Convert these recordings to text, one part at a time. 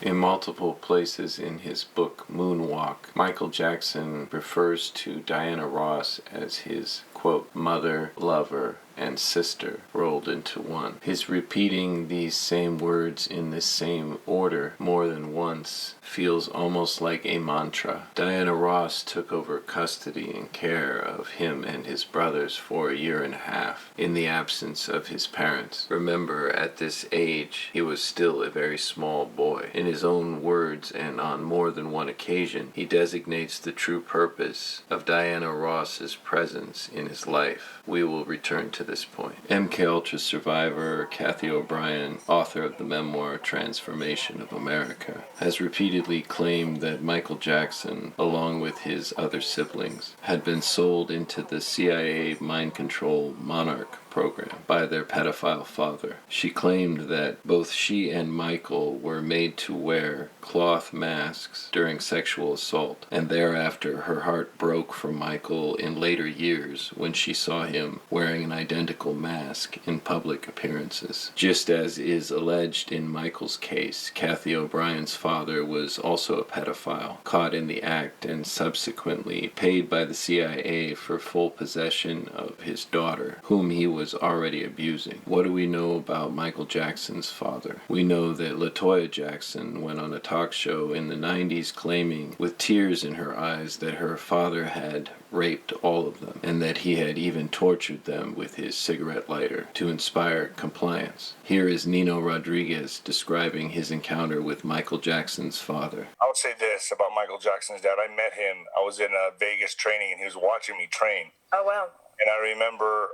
In multiple places in his book Moonwalk, Michael Jackson refers to Diana Ross as his, quote, mother, lover, and sister rolled into one. His repeating these same words in this same order more than once feels almost like a mantra. Diana Ross took over custody and care of him and his brothers for a year and a half in the absence of his parents. Remember, at this age, he was still a very small boy. In his own words, and on more than one occasion, he designates the true purpose of Diana Ross's presence in his life. We will return to this point. Mkultra survivor Kathy O'Brien, author of the memoir Transformation of America, has repeatedly claimed that Michael Jackson, along with his other siblings, had been sold into the CIA mind control Monarch program by their pedophile father. She claimed that both she and Michael were made to wear cloth masks during sexual assault, and thereafter her heart broke for Michael in later years when she saw him wearing an identical mask in public appearances. Just as is alleged in Michael's case, Kathy O'Brien's father was also a pedophile, caught in the act and subsequently paid by the CIA for full possession of his daughter, whom he was already abusing. What do we know about Michael Jackson's father? We know that LaToya Jackson went on a talk show in the 90s claiming with tears in her eyes that her father had raped all of them and that he had even tortured them with his cigarette lighter to inspire compliance. Here is Nino Rodriguez describing his encounter with Michael Jackson's father. I would say this about Michael Jackson's dad. I met him. I was in Vegas training and he was watching me train. Oh, wow. And I remember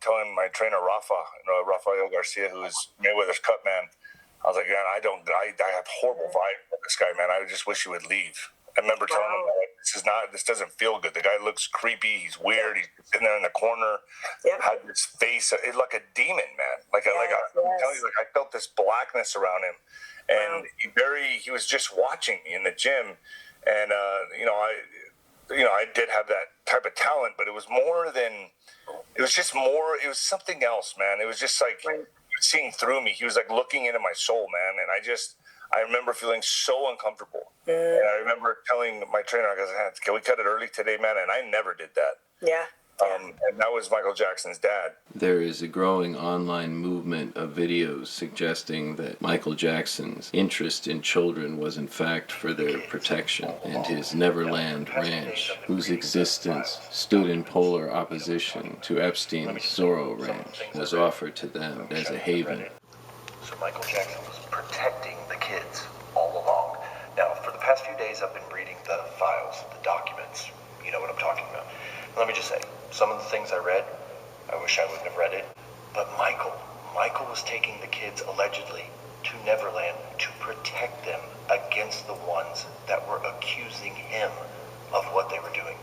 telling my trainer, Rafael Garcia, who is Mayweather's cut man, I was like, man, I have horrible vibe with this guy, man. I just wish he would leave. I remember telling him, this doesn't feel good. The guy looks creepy. He's weird. He's sitting there in the corner. Yep. Had this face, like a demon, man. I'm telling you, I felt this blackness around him. And he was just watching me in the gym. And, I did have that type of talent, but it was something else, man. It was just like seeing through me. He was like looking into my soul, man. And I remember feeling so uncomfortable. And I remember telling my trainer, I goes, can we cut it early today, man? And I never did that. Yeah. And that was Michael Jackson's dad. There is a growing online movement of videos suggesting that Michael Jackson's interest in children was in fact for their protection, and his Neverland Ranch, whose existence stood in polar opposition to Epstein's Zorro Ranch, was offered to them as a haven. So Michael Jackson was protecting the kids all along. Now, for the past few days, I've been reading the files, the documents. You know what I'm talking about. Let me just say, some of the things I read, I wish I wouldn't have read it. But Michael was taking the kids allegedly to Neverland to protect them against the ones that were accusing him of what they were doing.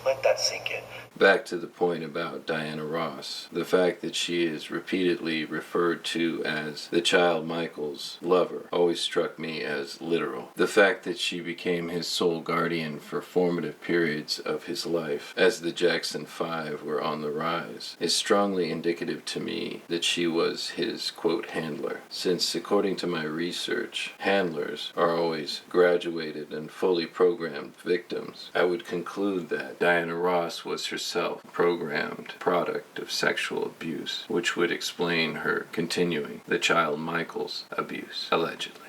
Let that sink in. Back to the point about Diana Ross. The fact that she is repeatedly referred to as the child Michael's lover always struck me as literal. The fact that she became his sole guardian for formative periods of his life as the Jackson 5 were on the rise is strongly indicative to me that she was his, quote, handler. Since, according to my research, handlers are always graduated and fully programmed victims, I would conclude that Diana Ross was herself a programmed product of sexual abuse, which would explain her continuing the child Michael's abuse, allegedly.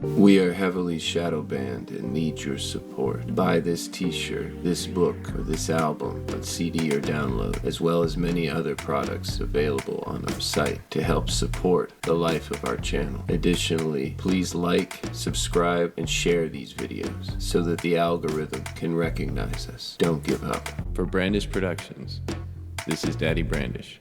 We are heavily shadow banned and need your support. Buy this t-shirt, this book, or this album on CD or download, as well as many other products available on our site to help support the life of our channel. Additionally, please like, subscribe, and share these videos so that the algorithm can recognize us. Don't give up. For Brandish Productions, this is Daddy Brandish.